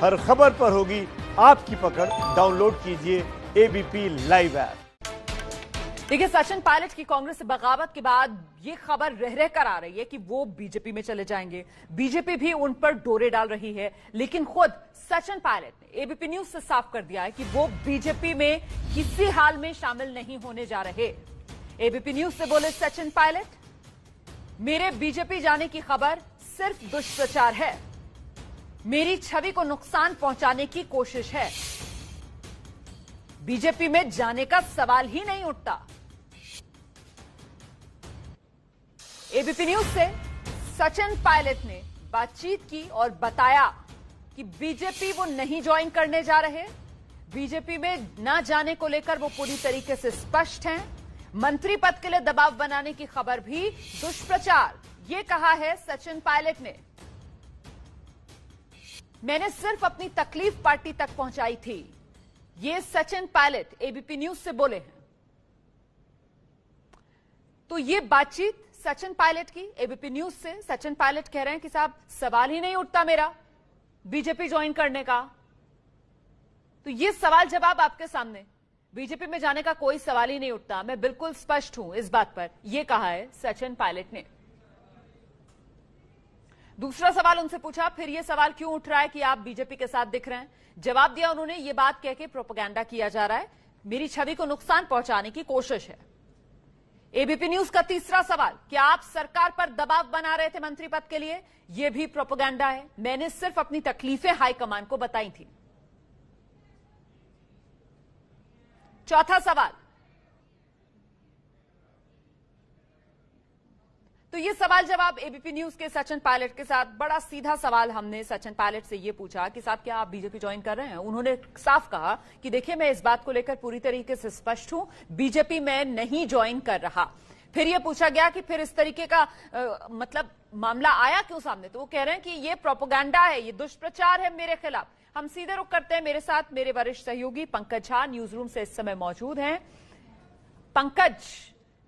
हर खबर पर होगी आपकी पकड़। डाउनलोड कीजिए एबीपी लाइव ऐप। देखिए, सचिन पायलट की कांग्रेस से बगावत के बाद ये खबर रह रह कर आ रही है कि वो बीजेपी में चले जाएंगे। बीजेपी भी उन पर डोरे डाल रही है, लेकिन खुद सचिन पायलट ने एबीपी न्यूज से साफ कर दिया है कि वो बीजेपी में किसी हाल में शामिल नहीं होने जा रहे। एबीपी न्यूज से बोले सचिन पायलट, मेरे बीजेपी जाने की खबर सिर्फ दुष्प्रचार है, मेरी छवि को नुकसान पहुंचाने की कोशिश है, बीजेपी में जाने का सवाल ही नहीं उठता। एबीपी न्यूज से सचिन पायलट ने बातचीत की और बताया कि बीजेपी वो नहीं ज्वाइन करने जा रहे। बीजेपी में न जाने को लेकर वो पूरी तरीके से स्पष्ट हैं। मंत्री पद के लिए दबाव बनाने की खबर भी दुष्प्रचार, ये कहा है सचिन पायलट ने। मैंने सिर्फ अपनी तकलीफ पार्टी तक पहुंचाई थी, ये सचिन पायलट एबीपी न्यूज से बोले हैं। तो ये बातचीत सचिन पायलट की एबीपी न्यूज से। सचिन पायलट कह रहे हैं कि साहब सवाल ही नहीं उठता मेरा बीजेपी ज्वाइन करने का। तो ये सवाल जवाब आपके सामने, बीजेपी में जाने का कोई सवाल ही नहीं उठता, मैं बिल्कुल स्पष्ट हूं इस बात पर, यह कहा है सचिन पायलट ने। दूसरा सवाल उनसे पूछा, फिर यह सवाल क्यों उठ रहा है कि आप बीजेपी के साथ दिख रहे हैं? जवाब दिया उन्होंने, यह बात कह के प्रोपेगेंडा किया जा रहा है, मेरी छवि को नुकसान पहुंचाने की कोशिश है। एबीपी न्यूज का तीसरा सवाल, क्या आप सरकार पर दबाव बना रहे थे मंत्री पद के लिए? यह भी प्रोपेगेंडा है, मैंने सिर्फ अपनी तकलीफें हाईकमान को बताई थी। चौथा सवाल, तो ये सवाल जवाब एबीपी न्यूज के सचिन पायलट के साथ। बड़ा सीधा सवाल हमने सचिन पायलट से ये पूछा कि साहब क्या आप बीजेपी ज्वाइन कर रहे हैं? उन्होंने साफ कहा कि देखिए, मैं इस बात को लेकर पूरी तरीके से स्पष्ट हूं, बीजेपी में नहीं ज्वाइन कर रहा। फिर यह पूछा गया कि फिर इस तरीके का मतलब मामला आया क्यों सामने? तो वो कह रहे हैं कि ये प्रोपेगेंडा है, ये दुष्प्रचार है मेरे खिलाफ। हम सीधे रुख करते हैं, मेरे साथ मेरे वरिष्ठ सहयोगी पंकज झा न्यूज रूम से इस समय मौजूद हैं। पंकज,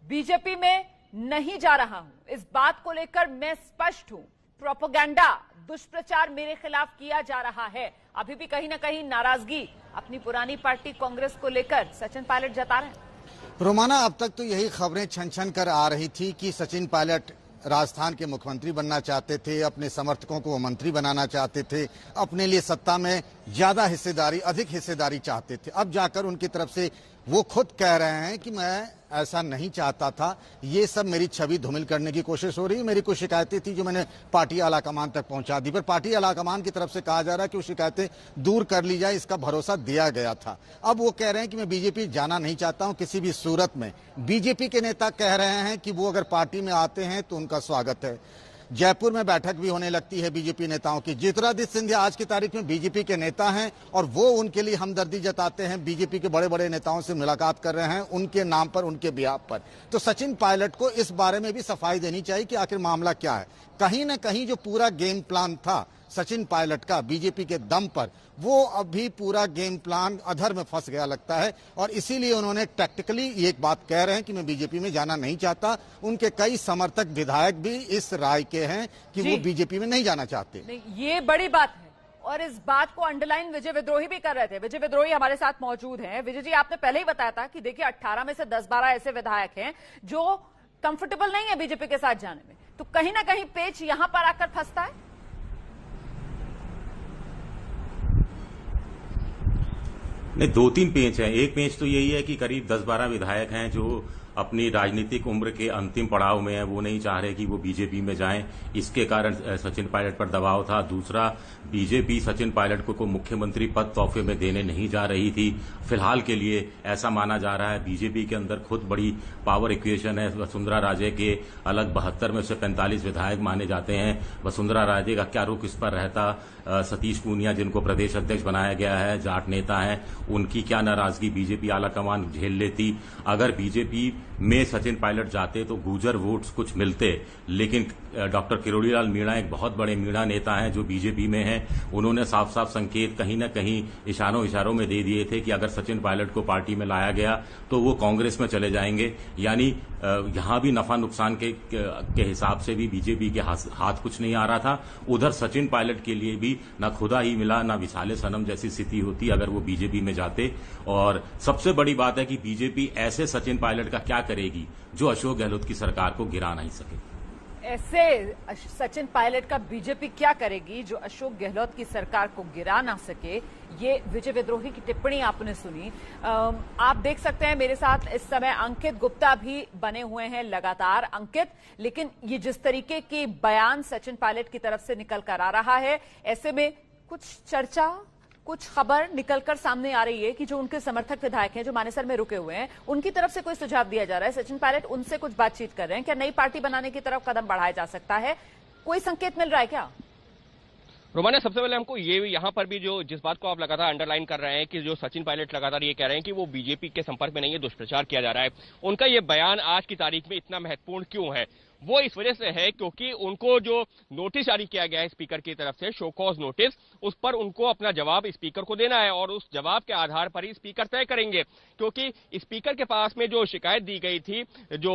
बीजेपी में नहीं जा रहा हूं, इस बात को लेकर मैं स्पष्ट हूं, प्रोपेगेंडा दुष्प्रचार मेरे खिलाफ किया जा रहा है। अभी भी कहीं ना कहीं नाराजगी अपनी पुरानी पार्टी कांग्रेस को लेकर सचिन पायलट जता रहे हैं। रोमाना, अब तक तो यही खबरें छन छन कर आ रही थी कि सचिन पायलट राजस्थान के मुख्यमंत्री बनना चाहते थे, अपने समर्थकों को वो मंत्री बनाना चाहते थे, अपने लिए सत्ता में ज्यादा हिस्सेदारी, अधिक हिस्सेदारी चाहते थे। अब जाकर उनकी तरफ से वो खुद कह रहे हैं कि मैं ऐसा नहीं चाहता था, ये सब मेरी छवि धूमिल करने की कोशिश हो रही है। मेरी कुछ शिकायतें थी जो मैंने पार्टी आलाकमान तक पहुंचा दी, पर पार्टी आलाकमान की तरफ से कहा जा रहा है कि वो शिकायतें दूर कर ली जाए, इसका भरोसा दिया गया था। अब वो कह रहे हैं कि मैं बीजेपी जाना नहीं चाहता हूं किसी भी सूरत में। बीजेपी के नेता कह रहे हैं कि वो अगर पार्टी में आते हैं तो उनका स्वागत है। जयपुर में बैठक भी होने लगती है बीजेपी नेताओं की। ज्योतिरादित्य सिंधिया आज की तारीख में बीजेपी के नेता हैं और वो उनके लिए हमदर्दी जताते हैं, बीजेपी के बड़े बड़े नेताओं से मुलाकात कर रहे हैं उनके नाम पर, उनके बिहाफ पर। तो सचिन पायलट को इस बारे में भी सफाई देनी चाहिए कि आखिर मामला क्या है। कहीं ना कहीं जो पूरा गेम प्लान था सचिन पायलट का बीजेपी के दम पर, वो अभी पूरा गेम प्लान अधर में फंस गया लगता है और इसीलिए उन्होंने टैक्टिकली ये बात कह रहे हैं कि मैं बीजेपी में जाना नहीं चाहता। उनके कई समर्थक विधायक भी इस राय के हैं कि वो बीजेपी में नहीं जाना चाहते। नहीं, ये बड़ी बात है और इस बात को अंडरलाइन विजय विद्रोही भी कर रहे थे। विजय विद्रोही हमारे साथ मौजूद हैं। विजय जी, आपने पहले ही बताया था कि देखिए 18 में से 10-12 ऐसे विधायक हैं जो कंफर्टेबल नहीं है बीजेपी के साथ जाने में, तो कहीं ना कहीं पेच यहां पर आकर फंसता है। नहीं, 2-3 पेच हैं। एक पेच तो यही है कि करीब 10-12 विधायक हैं जो अपनी राजनीतिक उम्र के अंतिम पड़ाव में है, वो नहीं चाह रहे कि वो बीजेपी में जाएं, इसके कारण सचिन पायलट पर दबाव था। दूसरा, बीजेपी सचिन पायलट को मुख्यमंत्री पद तोहफे में देने नहीं जा रही थी। फिलहाल के लिए ऐसा माना जा रहा है। बीजेपी के अंदर खुद बड़ी पावर इक्वेशन है। वसुंधरा राजे के अलग 72 में से 45 विधायक माने जाते हैं। वसुंधरा राजे का क्या रुख इस पर रहता? सतीश पूनिया, जिनको प्रदेश अध्यक्ष बनाया गया है, जाट नेता हैं, उनकी क्या नाराजगी बीजेपी आलाकमान झेल लेती? अगर बीजेपी में सचिन पायलट जाते तो गुर्जर वोट्स कुछ मिलते, लेकिन डॉक्टर किरोड़ीलाल मीणा एक बहुत बड़े मीणा नेता हैं जो बीजेपी में हैं। उन्होंने साफ साफ संकेत कहीं न कहीं इशारों में दे दिए थे कि अगर सचिन पायलट को पार्टी में लाया गया तो वो कांग्रेस में चले जाएंगे। यानी यहां भी नफा नुकसान के हिसाब से भी बीजेपी के हाथ कुछ नहीं आ रहा था। उधर सचिन पायलट के लिए भी न खुदा ही मिला न विसाले सनम जैसी स्थिति होती अगर वो बीजेपी में जाते। और सबसे बड़ी बात है कि बीजेपी ऐसे सचिन पायलट का क्या करेगी जो अशोक गहलोत की सरकार को गिरा नहीं सके। ऐसे सचिन पायलट का बीजेपी क्या करेगी जो अशोक गहलोत की सरकार को गिरा ना सके, ये विजय विद्रोही की टिप्पणी आपने सुनी। आप देख सकते हैं मेरे साथ इस समय अंकित गुप्ता भी बने हुए हैं लगातार। अंकित, लेकिन ये जिस तरीके के बयान सचिन पायलट की तरफ से निकल कर आ रहा है, ऐसे में कुछ चर्चा, कुछ खबर निकलकर सामने आ रही है कि जो उनके समर्थक विधायक हैं जो मानेसर में रुके हुए हैं, उनकी तरफ से कोई सुझाव दिया जा रहा है। सचिन पायलट उनसे कुछ बातचीत कर रहे हैं, क्या नई पार्टी बनाने की तरफ कदम बढ़ाया जा सकता है? कोई संकेत मिल रहा है क्या? रोमाना, सबसे पहले हमको ये यहाँ पर भी जो जिस बात को आप लगातार अंडरलाइन कर रहे हैं कि जो सचिन पायलट लगातार ये कह रहे हैं कि वो बीजेपी के संपर्क में नहीं है, दुष्प्रचार किया जा रहा है। उनका ये बयान आज की तारीख में इतना महत्वपूर्ण क्यों है? वो इस वजह से है क्योंकि उनको जो नोटिस जारी किया गया है स्पीकर की तरफ से, शो कॉज नोटिस, उस पर उनको अपना जवाब स्पीकर को देना है और उस जवाब के आधार पर ही स्पीकर तय करेंगे। क्योंकि स्पीकर के पास में जो शिकायत दी गई थी, जो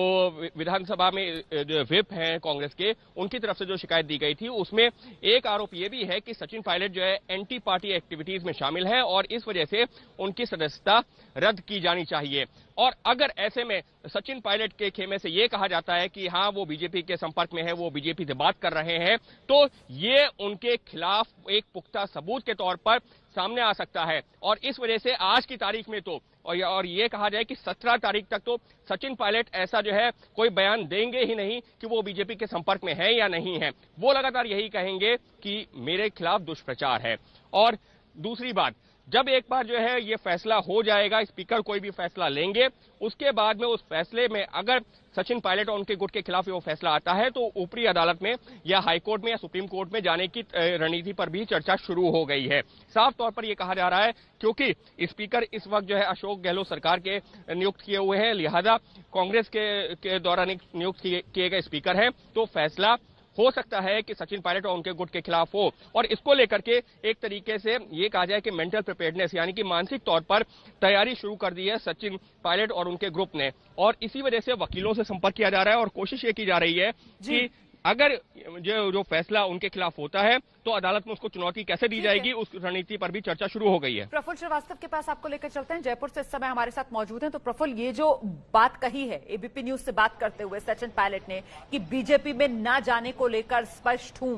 विधानसभा में व्हिप हैं कांग्रेस के, उनकी तरफ से जो शिकायत दी गई थी, उसमें एक आरोप यह भी है कि सचिन पायलट जो है एंटी पार्टी एक्टिविटीज में शामिल है और इस वजह से उनकी सदस्यता रद्द की जानी चाहिए। और अगर ऐसे में सचिन पायलट के खेमे से यह कहा जाता है कि हाँ वो बीजेपी के संपर्क में है, वो बीजेपी से बात कर रहे हैं, तो ये उनके खिलाफ एक पुख्ता सबूत के तौर पर सामने आ सकता है। और इस वजह से आज की तारीख में तो और ये कहा जाए कि 17 तारीख तक तो सचिन पायलट ऐसा जो है कोई बयान देंगे ही नहीं कि वो बीजेपी के संपर्क में है या नहीं है। वो लगातार यही कहेंगे कि मेरे खिलाफ दुष्प्रचार है। और दूसरी बात, जब एक बार जो है ये फैसला हो जाएगा, स्पीकर कोई भी फैसला लेंगे, उसके बाद में उस फैसले में अगर सचिन पायलट और उनके गुट के खिलाफ वो फैसला आता है तो ऊपरी अदालत में या हाई कोर्ट में या सुप्रीम कोर्ट में जाने की रणनीति पर भी चर्चा शुरू हो गई है। साफ तौर पर यह कहा जा रहा है क्योंकि स्पीकर इस वक्त जो है अशोक गहलोत सरकार के नियुक्त किए हुए हैं, लिहाजा कांग्रेस के द्वारा नियुक्त किए गए स्पीकर हैं, तो फैसला हो सकता है कि सचिन पायलट और उनके गुट के खिलाफ हो। और इसको लेकर के एक तरीके से ये कहा जाए कि मेंटल प्रिपेयर्डनेस यानी कि मानसिक तौर पर तैयारी शुरू कर दी है सचिन पायलट और उनके ग्रुप ने। और इसी वजह से वकीलों से संपर्क किया जा रहा है और कोशिश ये की जा रही है कि अगर जो फैसला उनके खिलाफ होता है तो अदालत में उसको चुनौती कैसे दी जाएगी, उस रणनीति पर भी चर्चा शुरू हो गई है। प्रफुल्ल श्रीवास्तव के पास आपको लेकर चलते हैं, जयपुर से इस समय हमारे साथ मौजूद हैं। तो प्रफुल्ल, ये जो बात कही है एबीपी न्यूज से बात करते हुए सचिन पायलट ने कि बीजेपी में ना जाने को लेकर स्पष्ट हूं,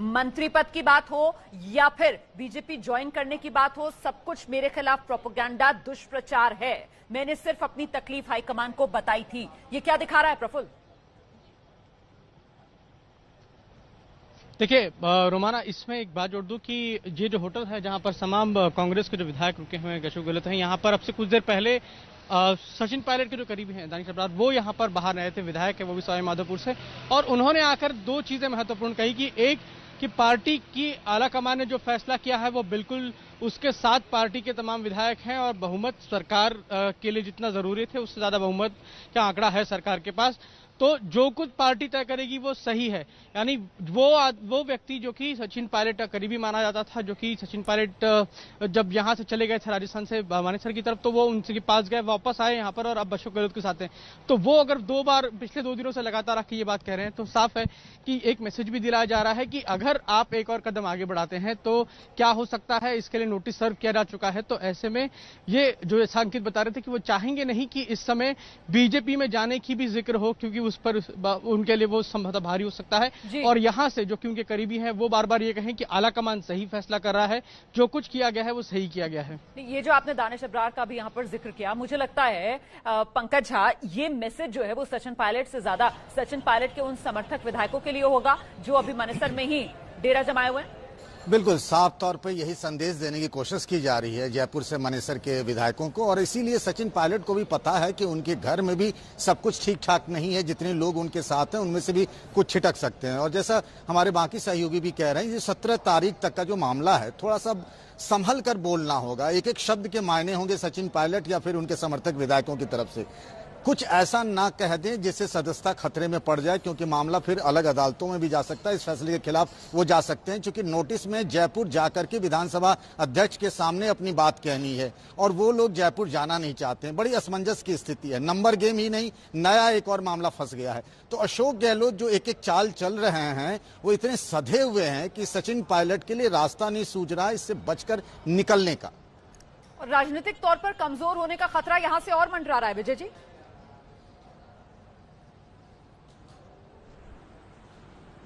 मंत्री पद की बात हो या फिर बीजेपी ज्वाइन करने की बात हो, सब कुछ मेरे खिलाफ प्रोपेगेंडा, दुष्प्रचार है, मैंने सिर्फ अपनी तकलीफ हाईकमान को बताई थी। ये क्या दिखा रहा है प्रफुल्ल? देखिए रोमाना, इसमें एक बात जोड़ दूं कि ये जो होटल है जहां पर तमाम कांग्रेस के जो विधायक रुके हुए हैं, अशोक गहलोत हैं, यहां पर अब से कुछ देर पहले सचिन पायलट के जो करीबी हैं दानिश अब्रार, वो यहां पर बाहर रहे थे, विधायक है वो भी सवाई माधोपुर से, और उन्होंने आकर दो चीजें महत्वपूर्ण कही कि एक कि पार्टी की आला कमान ने जो फैसला किया है वो बिल्कुल उसके साथ पार्टी के तमाम विधायक हैं और बहुमत सरकार के लिए जितना जरूरी थे उससे ज्यादा बहुमत का आंकड़ा है सरकार के पास, तो जो कुछ पार्टी तय करेगी वो सही है। यानी वो व्यक्ति जो कि सचिन पायलट का करीबी माना जाता था, जो कि सचिन पायलट जब यहां से चले गए थे राजस्थान से मानेसर की तरफ तो वो उनके पास गए, वापस आए यहां पर और अब अशोक गहलोत के साथ हैं, तो वो अगर दो बार पिछले 2 दिनों से लगातार आके ये बात कह रहे हैं तो साफ है कि एक मैसेज भी दिलाया जा रहा है कि अगर आप एक और कदम आगे बढ़ाते हैं तो क्या हो सकता है, इसके लिए नोटिस सर्व किया जा चुका है। तो ऐसे में ये जो अंकित बता रहे थे कि वो चाहेंगे नहीं कि इस समय बीजेपी में जाने की भी जिक्र हो, क्योंकि उस पर उनके लिए वो संभवतः भारी हो सकता है। और यहां से जो कि उनके करीबी हैं वो बार बार ये कहें कि आला कमान सही फैसला कर रहा है, जो कुछ किया गया है वो सही किया गया है। ये जो आपने दानिश अब्रार का भी यहां पर जिक्र किया, मुझे लगता है पंकज झा, ये मैसेज जो है वो सचिन पायलट से ज्यादा सचिन पायलट के उन समर्थक विधायकों के लिए होगा जो अभी मानेसर में ही डेरा जमाए हुए हैं। बिल्कुल साफ तौर पर यही संदेश देने की कोशिश की जा रही है जयपुर से मानेसर के विधायकों को, और इसीलिए सचिन पायलट को भी पता है कि उनके घर में भी सब कुछ ठीक ठाक नहीं है, जितने लोग उनके साथ हैं उनमें से भी कुछ छिटक सकते हैं। और जैसा हमारे बाकी सहयोगी भी कह रहे हैं, ये 17 तारीख तक का जो मामला है थोड़ा सा संभल कर बोलना होगा, एक एक शब्द के मायने होंगे सचिन पायलट या फिर उनके समर्थक विधायकों की तरफ से। कुछ ऐसा ना कह दें जिससे सदस्यता खतरे में पड़ जाए, क्योंकि मामला फिर अलग अदालतों में भी जा सकता है। इस फैसले के खिलाफ वो जा सकते हैं, क्योंकि नोटिस में जयपुर जाकर के विधानसभा अध्यक्ष के सामने अपनी बात कहनी है और वो लोग जयपुर जाना नहीं चाहते हैं। बड़ी असमंजस की स्थिति है। नंबर गेम ही नहीं, नया एक और मामला फंस गया है। तो अशोक गहलोत जो एक एक चाल चल रहे हैं वो इतने सधे हुए हैं कि सचिन पायलट के लिए रास्ता नहीं सूझ रहा है इससे बचकर निकलने का। और राजनीतिक तौर पर कमजोर होने का खतरा यहां से और मंडरा रहा है विजय जी।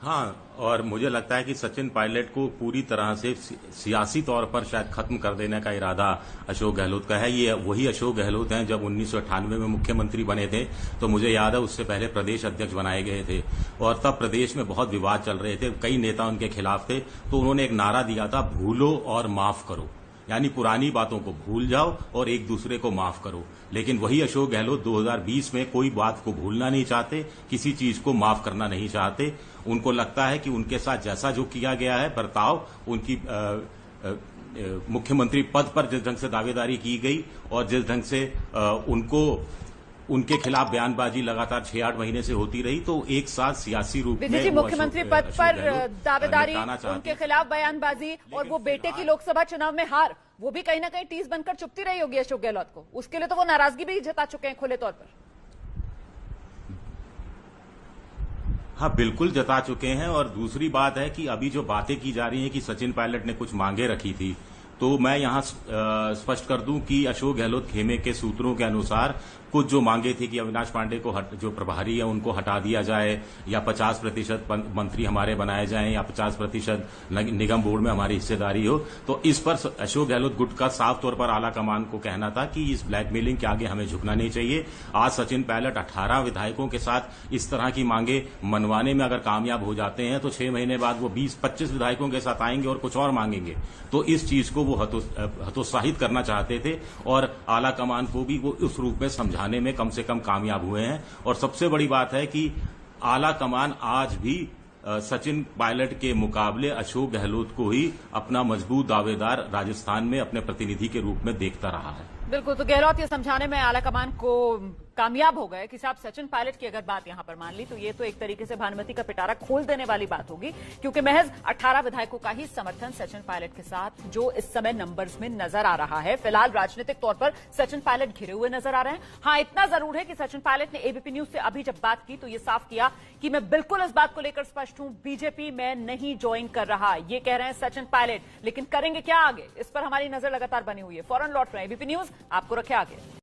हाँ, और मुझे लगता है कि सचिन पायलट को पूरी तरह से सियासी तौर पर शायद खत्म कर देने का इरादा अशोक गहलोत का है। ये वही अशोक गहलोत हैं जब 1998 में मुख्यमंत्री बने थे, तो मुझे याद है उससे पहले प्रदेश अध्यक्ष बनाए गए थे और तब प्रदेश में बहुत विवाद चल रहे थे, कई नेता उनके खिलाफ थे। तो उन्होंने एक नारा दिया था, भूलो और माफ करो, यानी पुरानी बातों को भूल जाओ और एक दूसरे को माफ करो। लेकिन वही अशोक गहलोत 2020 में कोई बात को भूलना नहीं चाहते, किसी चीज को माफ करना नहीं चाहते। उनको लगता है कि उनके साथ जैसा जो किया गया है बर्ताव, उनकी मुख्यमंत्री पद पर जिस ढंग से दावेदारी की गई और जिस ढंग से उनके खिलाफ बयानबाजी लगातार 6-8 महीने से होती रही, तो एक साथ सियासी रूप में मुख्यमंत्री पद पर दावेदारी, उनके खिलाफ बयानबाजी और वो बेटे की लोकसभा चुनाव में हार, वो भी कहीं ना कहीं टीस बनकर चुपती रही होगी अशोक गहलोत को। उसके लिए तो वो नाराजगी भी जता चुके हैं खुले तौर पर। हाँ, बिल्कुल जता चुके हैं। और दूसरी बात है कि अभी जो बातें की जा रही हैं कि सचिन पायलट ने कुछ मांगे रखी थी, तो मैं यहां स्पष्ट कर दूं कि अशोक गहलोत खेमे के सूत्रों के अनुसार कुछ जो मांगे थी कि अविनाश पांडे को जो प्रभारी है उनको हटा दिया जाए, या 50% मंत्री हमारे बनाए जाएं, या 50% निगम बोर्ड में हमारी हिस्सेदारी हो, तो इस पर अशोक गहलोत गुट का साफ तौर पर आला कमान को कहना था कि इस ब्लैकमेलिंग के आगे हमें झुकना नहीं चाहिए। आज सचिन पायलट 18 विधायकों के साथ इस तरह की मांगे मनवाने में अगर कामयाब हो जाते हैं, तो 6 महीने बाद वो 20-25 विधायकों के साथ आएंगे और कुछ और मांगेंगे। तो इस चीज को वो हतोत्साहित करना चाहते थे और आला कमान को भी वो उस रूप में समझाने में कम से कम कामयाब हुए हैं। और सबसे बड़ी बात है कि आला कमान आज भी सचिन पायलट के मुकाबले अशोक गहलोत को ही अपना मजबूत दावेदार राजस्थान में अपने प्रतिनिधि के रूप में देखता रहा है। बिल्कुल, तो गहलोत ये समझाने में आला कमान को कामयाब हो गए कि साहब सचिन पायलट की अगर बात यहां पर मान ली तो ये तो एक तरीके से भानुमति का पिटारा खोल देने वाली बात होगी, क्योंकि महज 18 विधायकों का ही समर्थन सचिन पायलट के साथ जो इस समय नंबर्स में नजर आ रहा है। फिलहाल राजनीतिक तौर पर सचिन पायलट घिरे हुए नजर आ रहे हैं। हाँ, इतना जरूर है कि सचिन पायलट ने एबीपी न्यूज से अभी जब बात की तो ये साफ किया कि मैं बिल्कुल इस बात को लेकर स्पष्ट हूं, बीजेपी में नहीं ज्वाइन कर रहा, ये कह रहे हैं सचिन पायलट। लेकिन करेंगे क्या आगे, इस पर हमारी नजर लगातार बनी हुई है। फौरन लौट रहे हैं, एबीपी न्यूज आपको रखे आगे।